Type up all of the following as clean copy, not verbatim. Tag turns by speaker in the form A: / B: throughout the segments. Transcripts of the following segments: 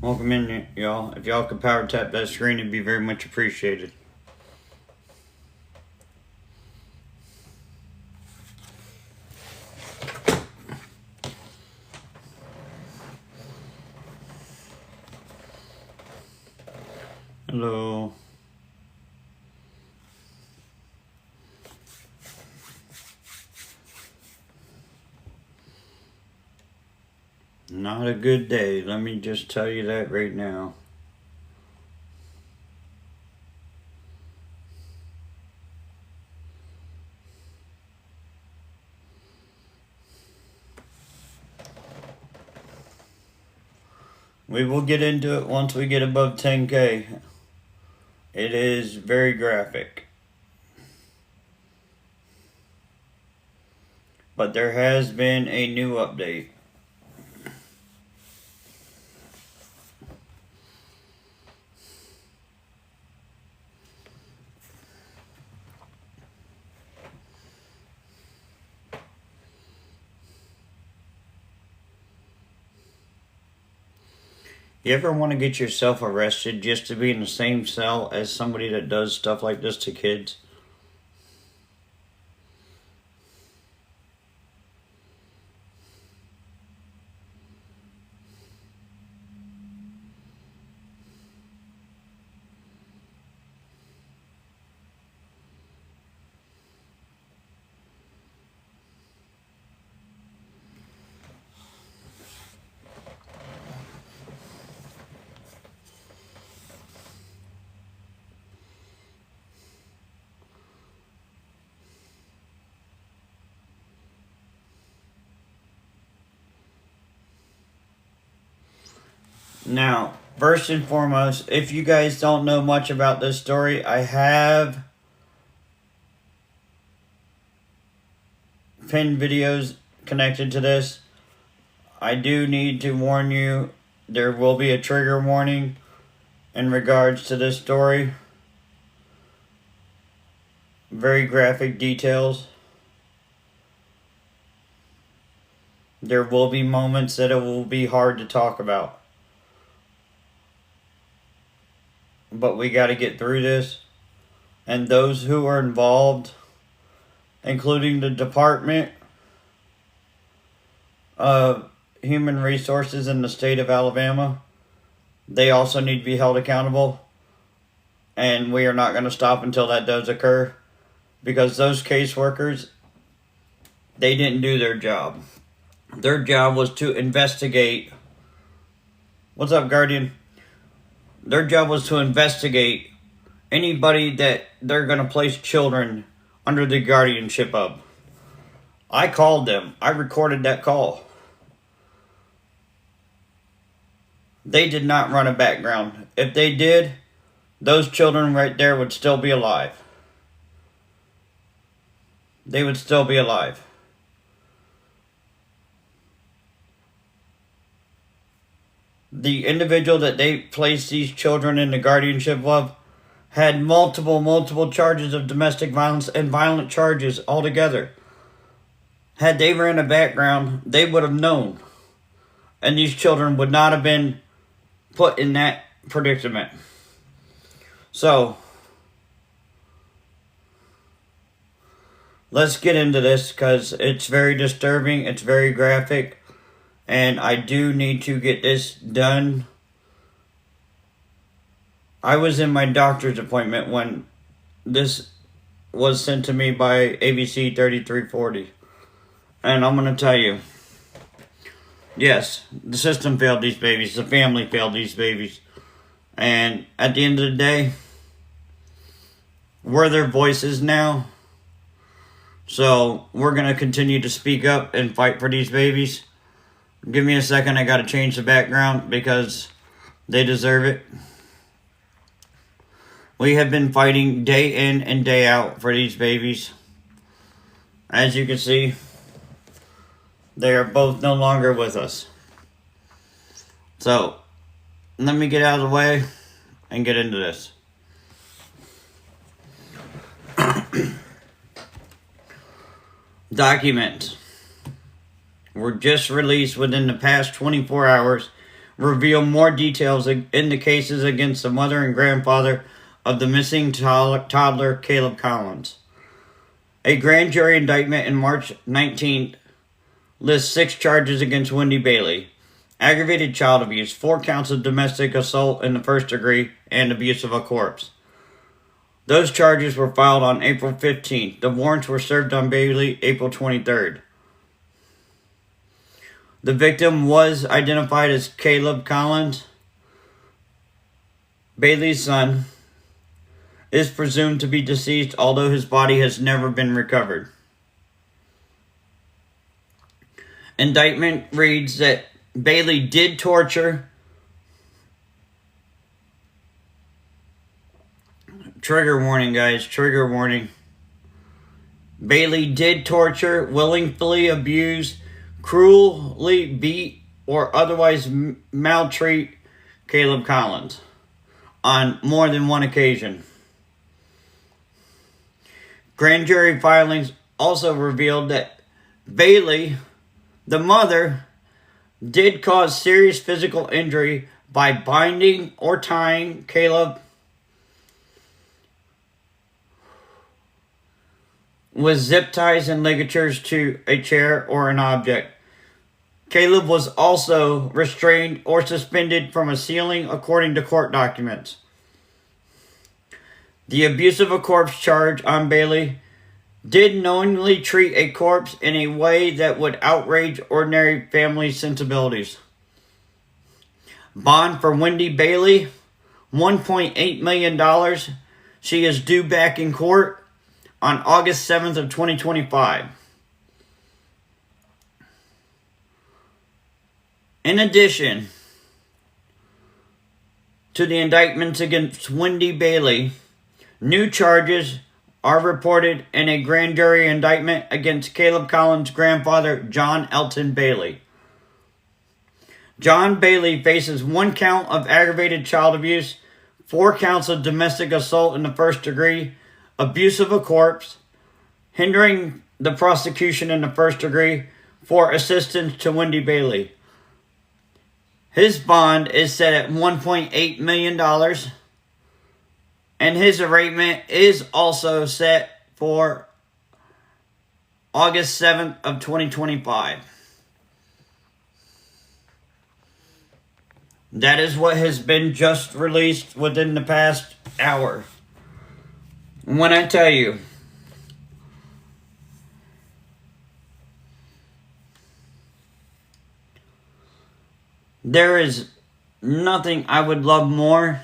A: Welcome in, y'all. If y'all could power tap that screen, it'd be very much appreciated. Hello. Not a good day, let me just tell you that right now. We will get into it once we get above 10K. It is very graphic. But there has been a new update. You ever want to get yourself arrested just to be in the same cell as somebody that does stuff like this to kids? Now, first and foremost, if you guys don't know much about this story, I have pinned videos connected to this. I do need to warn you, there will be a trigger warning in regards to this story. Very graphic details. There will be moments that it will be hard to talk about. But we got to get through this. And those who are involved, including the Department of Human Resources in the state of Alabama, they also need to be held accountable. And we are not going to stop until that does occur. Because those caseworkers, they didn't do their job. Their job was to investigate. What's up, Guardian? Their job was to investigate anybody that they're going to place children under the guardianship of. I called them. I recorded that call. They did not run a background. If they did, those children right there would still be alive. They would still be alive. The individual that they placed these children in the guardianship of had multiple charges of domestic violence and violent charges altogether. Had they ran a background, they would have known. And these children would not have been put in that predicament. So, let's get into this because it's very disturbing, it's very graphic. And I do need to get this done I was in my doctor's appointment when this was sent to me by ABC 3340. And I'm going to tell you, yes, the system failed these babies. The family failed these babies. And at the end of the day, we're their voices now. So we're going to continue to speak up and fight for these babies. Give me a second. I got to change the background because they deserve it. We have been fighting day in and day out for these babies. As you can see, they are both no longer with us. So, let me get out of the way and get into this. Documents were just released within the past 24 hours reveal more details in the cases against the mother and grandfather of the missing toddler Kahleb Collins. A grand jury indictment in March 19th lists 6 charges against Wendy Bailey: aggravated child abuse, 4 counts of domestic assault in the first degree, and abuse of a corpse. Those charges were filed on April 15th. The warrants were served on Bailey April 23rd. The victim was identified as Kahleb Collins. Bailey's son is presumed to be deceased, although his body has never been recovered. Indictment reads that Bailey did torture. Trigger warning, guys. Trigger warning. Bailey did torture, willingly abuse, cruelly beat, or otherwise maltreat Kahleb Collins on more than one occasion. Grand jury filings also revealed that Bailey, the mother, did cause serious physical injury by binding or tying Kahleb with zip ties and ligatures to a chair or an object. Kahleb was also restrained or suspended from a ceiling according to court documents. The abuse of a corpse charge on Bailey did knowingly treat a corpse in a way that would outrage ordinary family sensibilities. Bond for Wendy Bailey, $1.8 million. She is due back in court on August 7th of 2025. In addition to the indictments against Wendy Bailey, new charges are reported in a grand jury indictment against Kahleb Collins' grandfather, John Elton Bailey. John Bailey faces 1 count of aggravated child abuse, 4 counts of domestic assault in the first degree, abuse of a corpse, hindering the prosecution in the first degree for assistance to Wendy Bailey. His bond is set at $1.8 million, and his arraignment is also set for August 7th of 2025. That is what has been just released within the past hour. When I tell you, there is nothing I would love more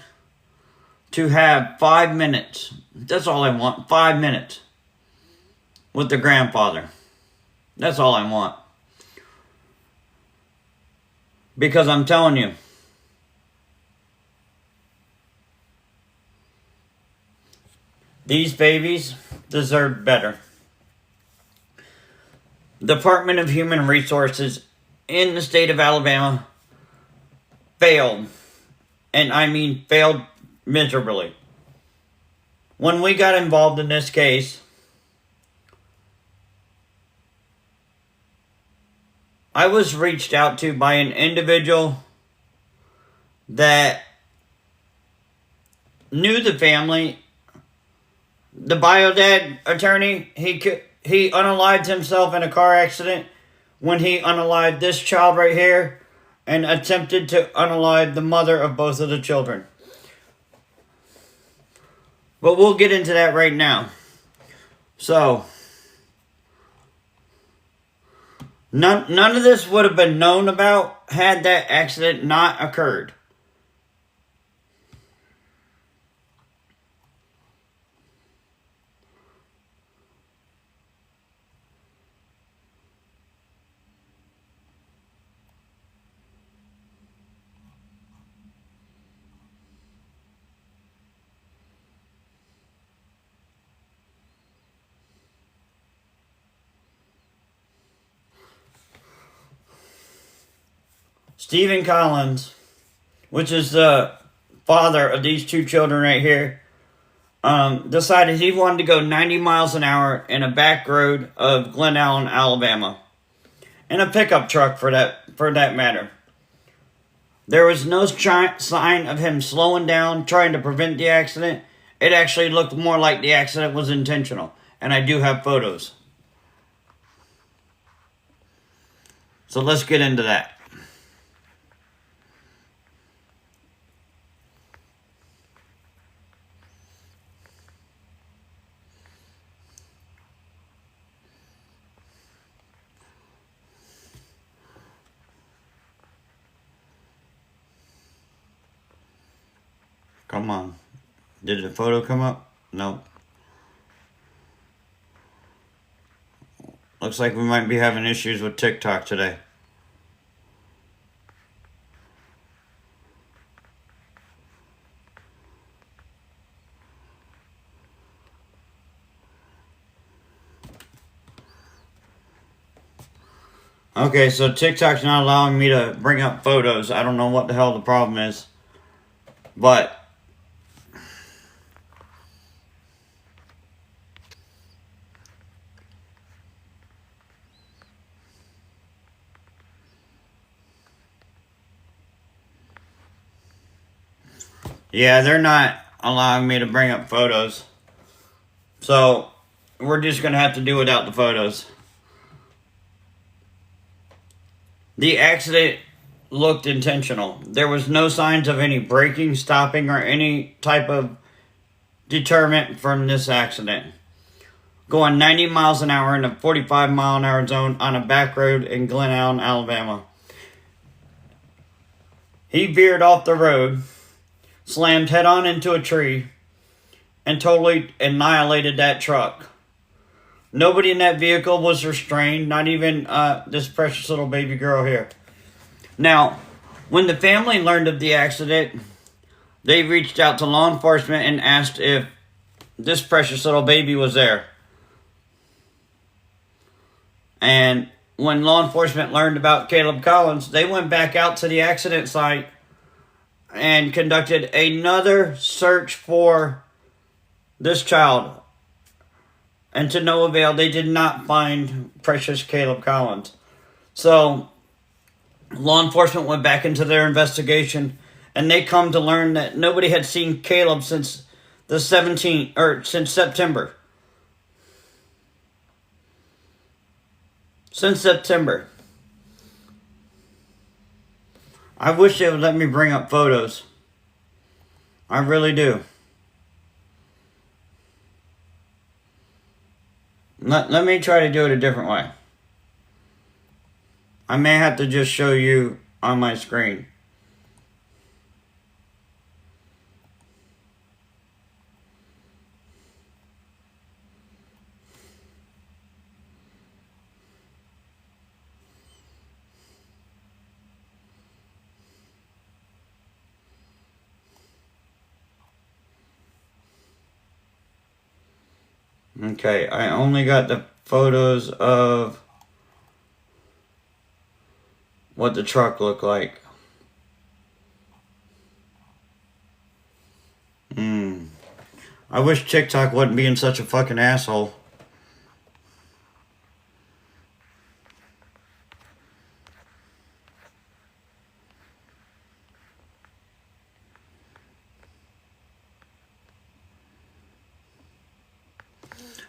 A: to have 5 minutes. That's all I want. 5 minutes with the grandfather. That's all I want. Because I'm telling you, these babies deserve better. Department of Human Resources in the state of Alabama failed. And I mean failed miserably. When we got involved in this case, I was reached out to by an individual that knew the family. The biodad attorney, he unalived himself in a car accident when he unalived this child right here and attempted to unalive the mother of both of the children. But we'll get into that right now. So, none of this would have been known about had that accident not occurred. Stephen Collins, which is the father of these two children right here, decided he wanted to go 90 miles an hour in a back road of Glen Allen, Alabama. In a pickup truck, for that matter. There was no sign of him slowing down, trying to prevent the accident. It actually looked more like the accident was intentional. And I do have photos. So let's get into that. Come on. Did the photo come up? No. Looks like we might be having issues with TikTok today. Okay, so TikTok's not allowing me to bring up photos. I don't know what the hell the problem is. But yeah, they're not allowing me to bring up photos. So we're just going to have to do without the photos. The accident looked intentional. There was no signs of any braking, stopping, or any type of deterrent from this accident. Going 90 miles an hour in a 45 mile an hour zone on a back road in Glen Allen, Alabama. He veered off the road, slammed head on into a tree, and totally annihilated that truck. Nobody in that vehicle was restrained, not even this precious little baby girl here. Now, when the family learned of the accident, they reached out to law enforcement and asked if this precious little baby was there. And when law enforcement learned about Kahleb Collins, they went back out to the accident site and conducted another search for this child. And to no avail, they did not find precious Kahleb Collins. So, law enforcement went back into their investigation, and they come to learn that nobody had seen Kahleb since the 17th, or since September. Since September. I wish they would let me bring up photos. I really do. Let me try to do it a different way. I may have to just show you on my screen. Okay, I only got the photos of what the truck looked like. I wish TikTok wasn't being such a fucking asshole.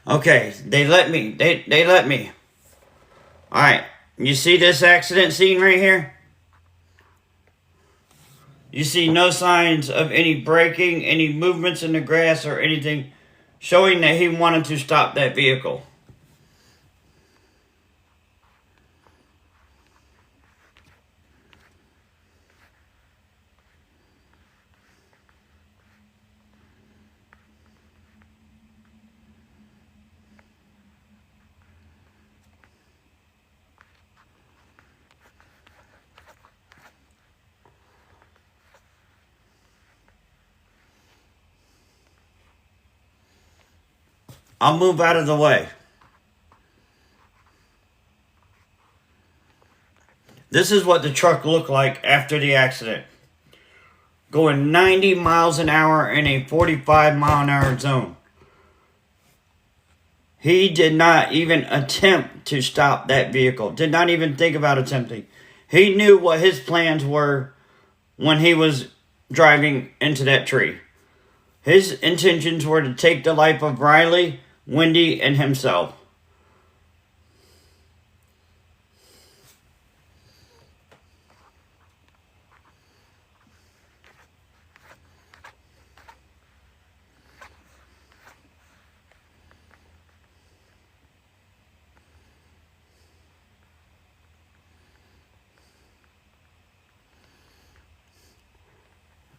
A: Okay, they let me. They let me. Alright, you see this accident scene right here? You see no signs of any braking, any movements in the grass or anything showing that he wanted to stop that vehicle. I'll move out of the way. This is what the truck looked like after the accident. Going 90 miles an hour in a 45-mile-an-hour zone. He did not even attempt to stop that vehicle. Did not even think about attempting. He knew what his plans were when he was driving into that tree. His intentions were to take the life of Ryleigh, Wendy, and himself.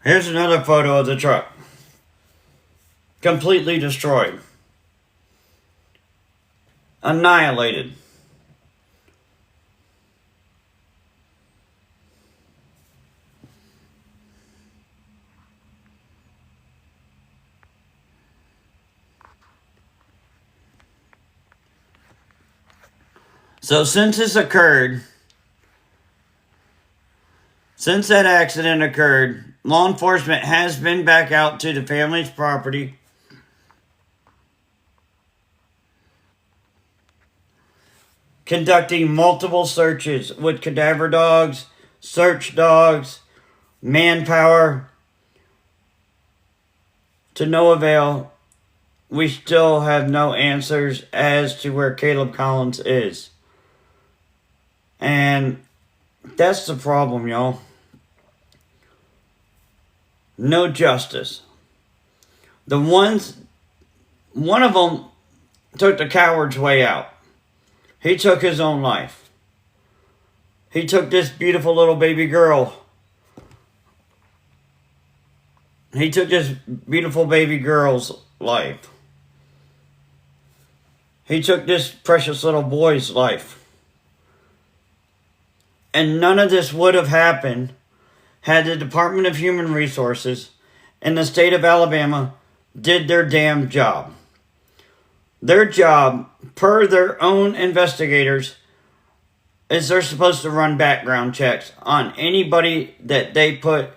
A: Here's another photo of the truck. Completely destroyed. Annihilated. So since that accident occurred, law enforcement has been back out to the family's property. Conducting multiple searches with cadaver dogs, search dogs, manpower. To no avail. We still have no answers as to where Kahleb Collins is. And that's the problem, y'all. No justice. One of them took the coward's way out. He took his own life. He took this beautiful little baby girl. He took this beautiful baby girl's life. He took this precious little boy's life. And none of this would have happened had the Department of Human Resources and the state of Alabama did their damn job. Their job, per their own investigators, is they're supposed to run background checks on anybody that they put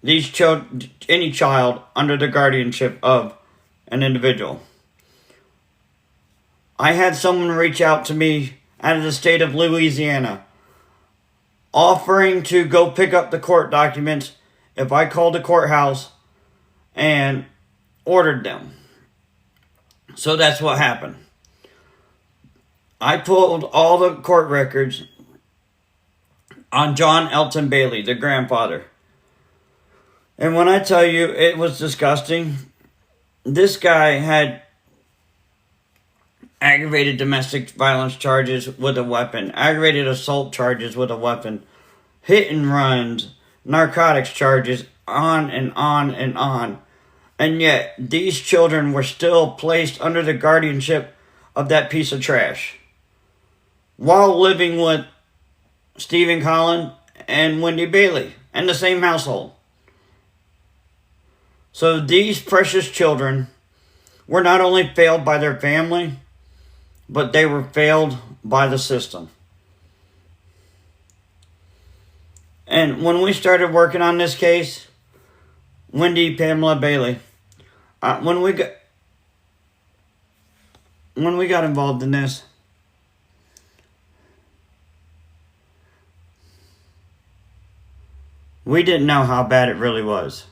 A: any child under the guardianship of an individual. I had someone reach out to me out of the state of Louisiana, offering to go pick up the court documents if I called the courthouse and ordered them. So that's what happened. I pulled all the court records on John Elton Bailey, the grandfather. And when I tell you it was disgusting, this guy had aggravated domestic violence charges with a weapon, aggravated assault charges with a weapon, hit and runs, narcotics charges, on and on and on. And yet, these children were still placed under the guardianship of that piece of trash, while living with Stephen Collins and Wendy Bailey in the same household. So these precious children were not only failed by their family, but they were failed by the system. And when we started working on this case, Wendy Pamela Bailey, when we got involved in this, we didn't know how bad it really was.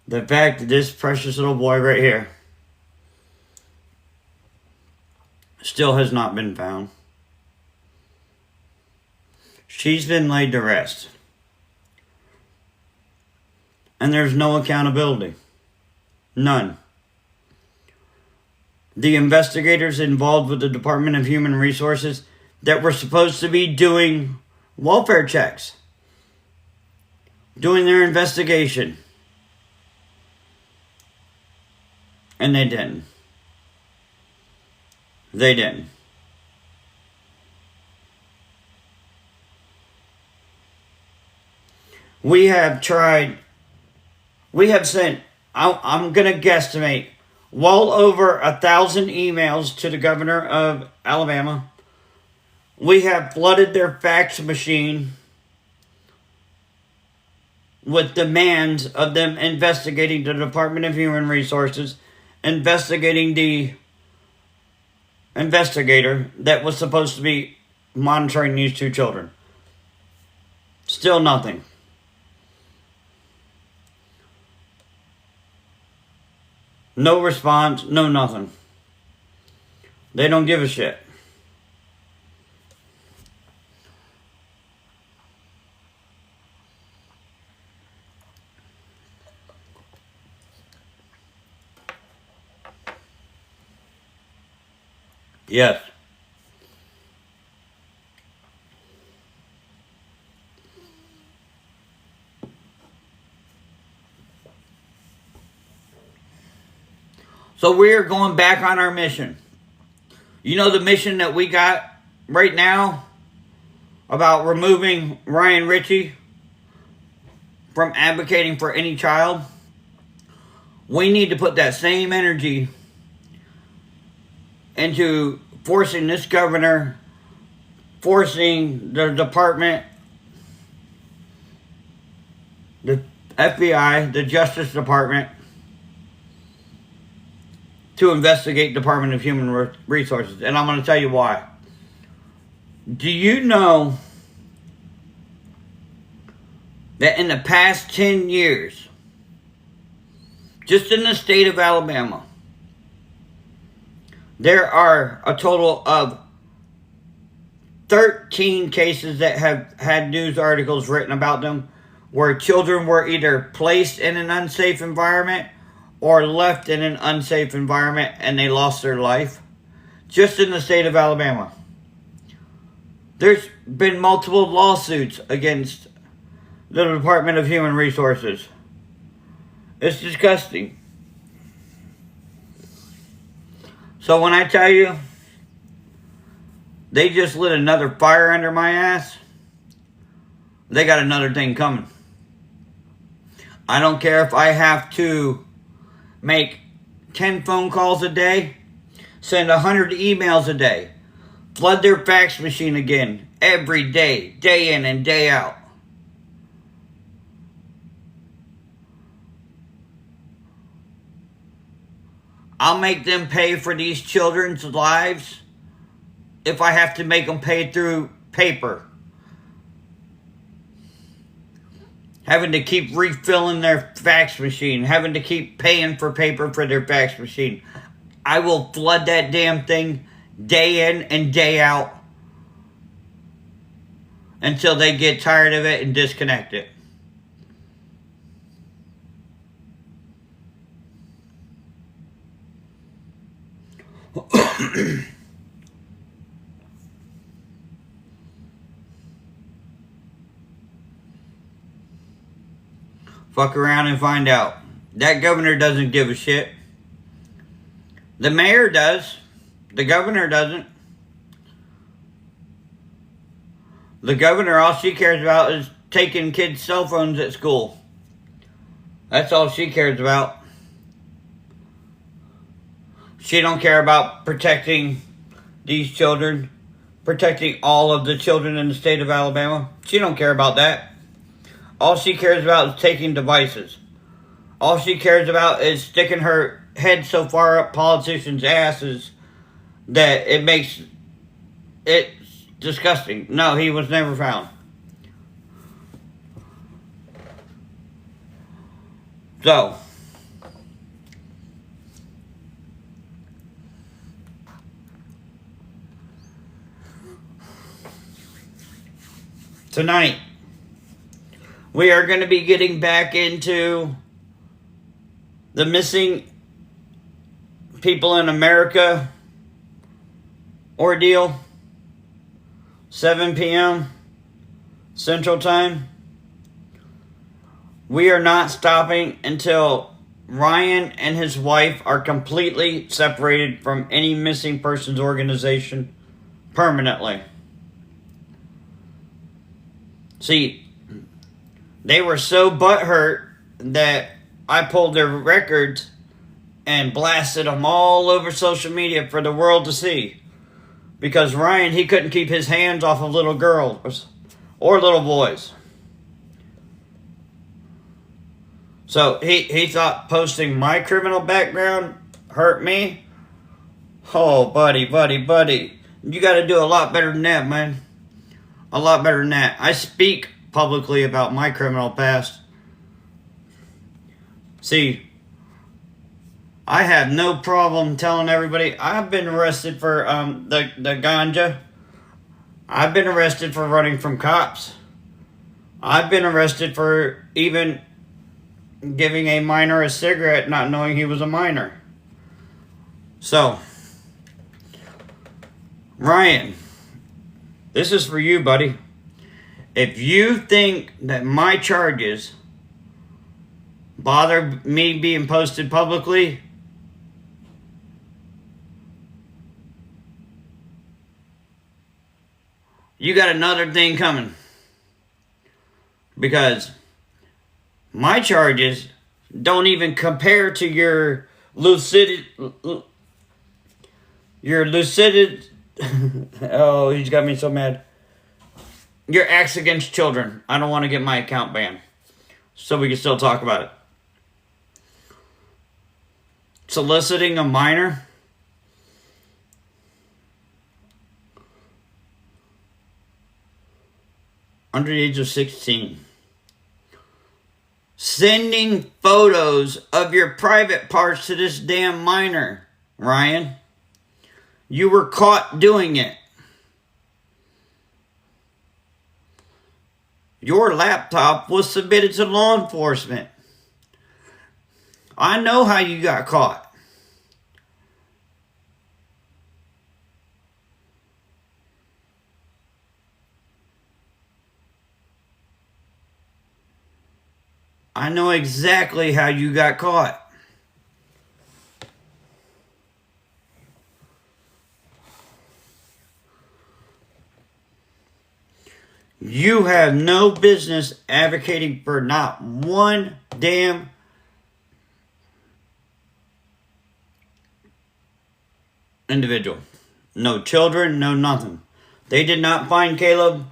A: The fact that this precious little boy right here still has not been found. She's been laid to rest. And there's no accountability. None. The investigators involved with the Department of Human Resources that were supposed to be doing welfare checks, doing their investigation, and they didn't. They didn't. We have sent, I'm going to guesstimate, well over 1,000 emails to the governor of Alabama. We have flooded their fax machine with demands of them investigating the Department of Human Resources, investigating the investigator that was supposed to be monitoring these two children. Still nothing. No response, no nothing. They don't give a shit. Yes. So we're going back on our mission. You know the mission that we got right now about removing Ryan Ritchie from advocating for any child? We need to put that same energy into forcing this governor, forcing the department, the FBI, the Justice Department, to investigate Department of Human Resources. And I'm going to tell you why. Do you know that in the past 10 years, just in the state of Alabama, there are a total of 13 cases that have had news articles written about them where children were either placed in an unsafe environment or left in an unsafe environment and they lost their life. Just in the state of Alabama. There's been multiple lawsuits against the Department of Human Resources. It's disgusting. So when I tell you, they just lit another fire under my ass, they got another thing coming. I don't care if I have to make 10 phone calls a day, send 100 emails a day, flood their fax machine again, every day, day in and day out. I'll make them pay for these children's lives if I have to make them pay through paper. Having to keep refilling their fax machine. Having to keep paying for paper for their fax machine. I will flood that damn thing day in and day out until they get tired of it and disconnect it. Fuck around and find out. That governor doesn't give a shit. The mayor does. The governor doesn't. The governor, all she cares about is taking kids' cell phones at school. That's all she cares about. She don't care about protecting these children, protecting all of the children in the state of Alabama. She don't care about that. All she cares about is taking devices. All she cares about is sticking her head so far up politicians' asses that it makes it disgusting. No, he was never found. So, Tonight, we are going to be getting back into the missing people in America ordeal. 7 p.m. Central Time. We are not stopping until Ryan and his wife are completely separated from any missing persons organization permanently. See, they were so butthurt that I pulled their records and blasted them all over social media for the world to see. Because Ryan, he couldn't keep his hands off of little girls or little boys. So he thought posting my criminal background hurt me. Oh, buddy. You got to do a lot better than that, man. A lot better than that. I speak publicly about my criminal past. See, I have no problem telling everybody I've been arrested for the ganja. I've been arrested for running from cops. I've been arrested for even giving a minor a cigarette not knowing he was a minor. So, Ryan, this is for you, buddy. If you think that my charges bother me being posted publicly, you got another thing coming. Because my charges don't even compare to your lucid. Oh, he's got me so mad. Your acts against children. I don't want to get my account banned. So we can still talk about it. Soliciting a minor. Under the age of 16. Sending photos of your private parts to this damn minor, Ryan. You were caught doing it. Your laptop was submitted to law enforcement. I know how you got caught. I know exactly how you got caught. You have no business advocating for not one damn individual. No children, no nothing. They did not find Kahleb.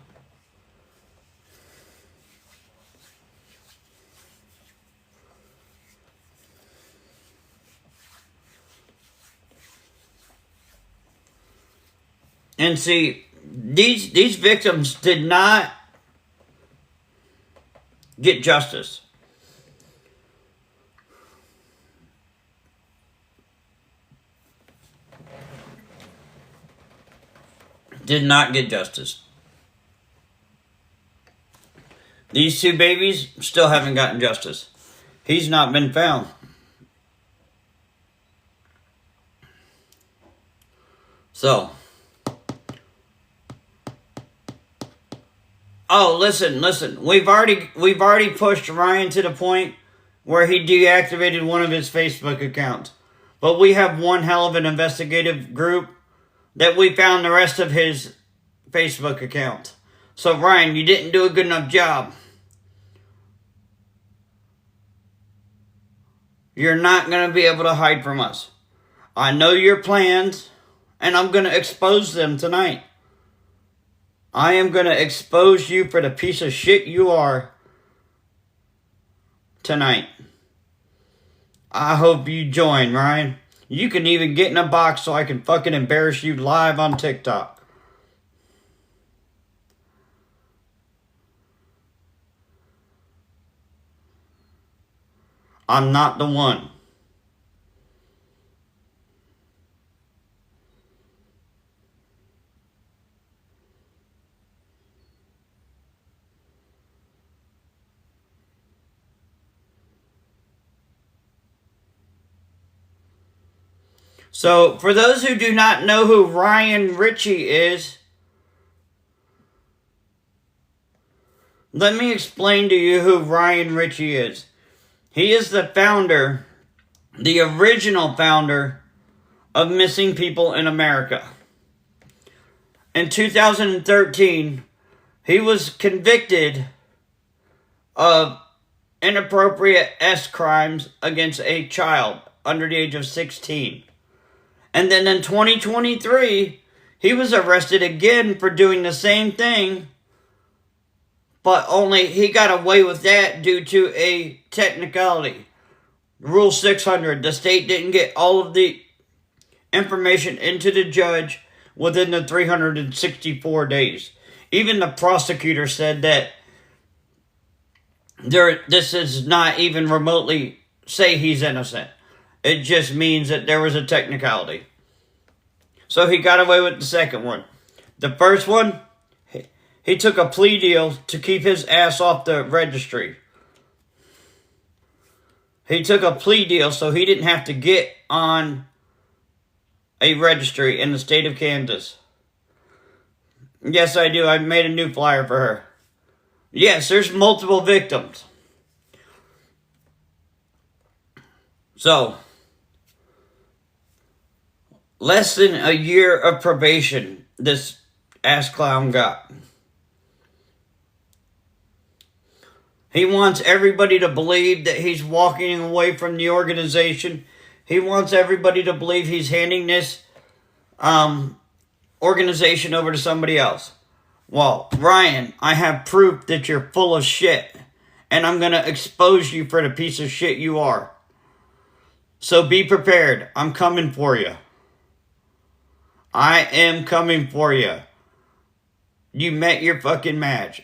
A: And see, these victims did not get justice. Did not get justice. These two babies still haven't gotten justice. He's not been found. So, oh, listen. We've already pushed Ryan to the point where he deactivated one of his Facebook accounts. But we have one hell of an investigative group that we found the rest of his Facebook account. So, Ryan, you didn't do a good enough job. You're not going to be able to hide from us. I know your plans, and I'm going to expose them tonight. I am going to expose you for the piece of shit you are tonight. I hope you join, Ryan. You can even get in a box so I can fucking embarrass you live on TikTok. I'm not the one. So, for those who do not know who Ryleigh is, let me explain to you who Ryleigh is. He is the founder, the original founder of Missing People in America. In 2013, he was convicted of inappropriate crimes against a child under the age of 16. And then in 2023, he was arrested again for doing the same thing, but only he got away with that due to a technicality. Rule 600, the state didn't get all of the information into the judge within the 364 days. Even the prosecutor said that this is not even remotely say he's innocent. It just means that there was a technicality. So he got away with the second one. The first one, he took a plea deal to keep his ass off the registry. He took a plea deal so he didn't have to get on a registry in the state of Kansas. Yes, I do. I made a new flyer for her. Yes, there's multiple victims. So, less than a year of probation this ass clown got. He wants everybody to believe that he's walking away from the organization. He wants everybody to believe he's handing this organization over to somebody else. Well, Ryan, I have proof that you're full of shit, and I'm going to expose you for the piece of shit you are. So be prepared. I'm coming for you. I am coming for you. You met your fucking match.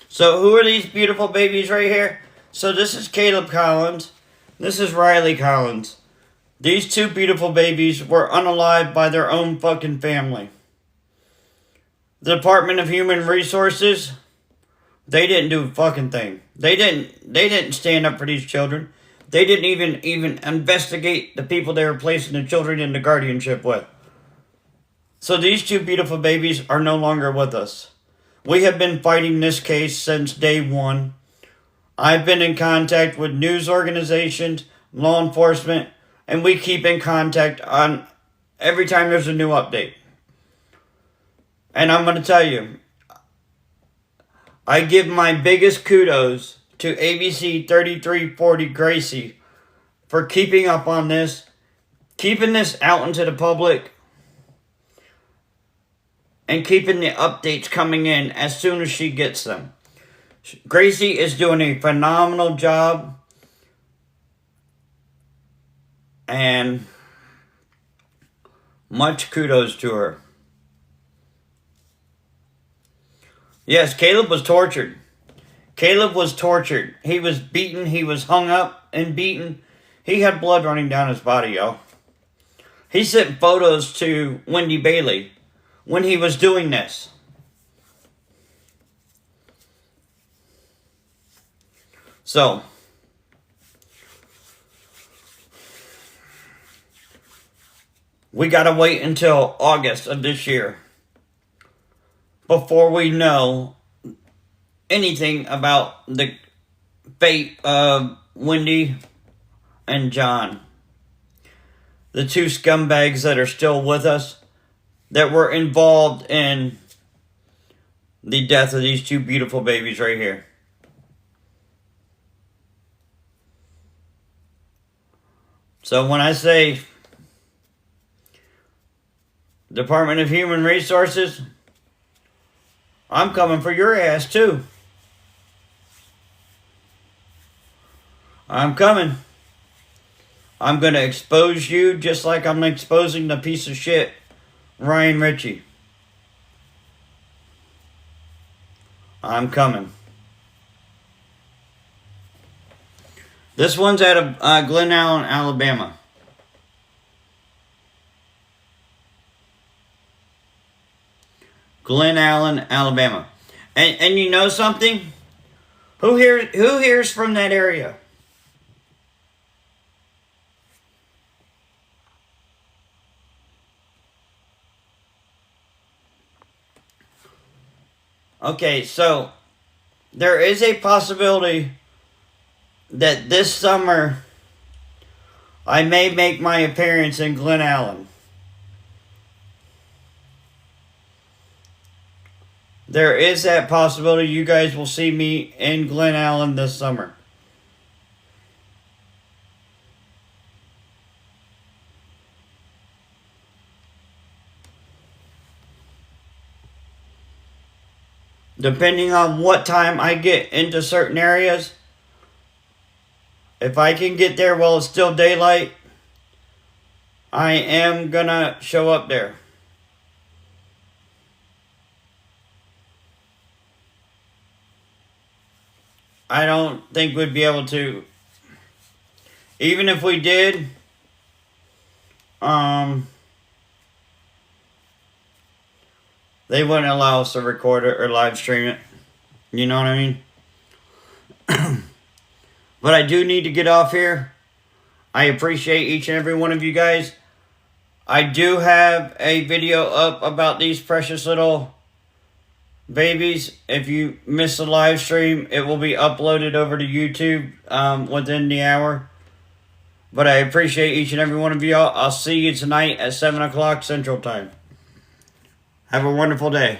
A: So who are these beautiful babies right here? So this is Kahleb Collins. This is Ryleigh Collins. These two beautiful babies were unalived by their own fucking family. The Department of Human Resources, they didn't do a fucking thing. They didn't stand up for these children. They didn't even investigate the people they were placing the children into guardianship with. So these two beautiful babies are no longer with us. We have been fighting this case since day one. I've been in contact with news organizations, law enforcement, and we keep in contact on every time there's a new update. And I'm going to tell you, I give my biggest kudos to ABC 3340 Gracie for keeping up on this, keeping this out into the public, and keeping the updates coming in as soon as she gets them. Gracie is doing a phenomenal job. And much kudos to her. Yes, Kahleb was tortured. Kahleb was tortured. He was beaten. He was hung up and beaten. He had blood running down his body, yo. He sent photos to Wendy Bailey when he was doing this. So, we gotta wait until August of this year before we know anything about the fate of Wendy and John. The two scumbags that are still with us, that were involved in the death of these two beautiful babies right here. So when I say Department of Human Resources, I'm coming for your ass too. I'm coming. I'm going to expose you just like I'm exposing the piece of shit Ryleigh. I'm coming. This one's out of Glen Allen, Alabama. Glen Allen, Alabama. And you know something? Who here's from that area? Okay, so there is a possibility that this summer I may make my appearance in Glen Allen. There is that possibility you guys will see me in Glen Allen this summer. Depending on what time I get into certain areas, if I can get there while it's still daylight, I am gonna show up there. I don't think we'd be able to. Even if we did, they wouldn't allow us to record it or live stream it. You know what I mean? But I do need to get off here. I appreciate each and every one of you guys. I do have a video up about these precious little babies. If you miss the live stream, it will be uploaded over to YouTube within the hour. But I appreciate each and every one of y'all. I'll see you tonight at 7 o'clock Central Time. Have a wonderful day.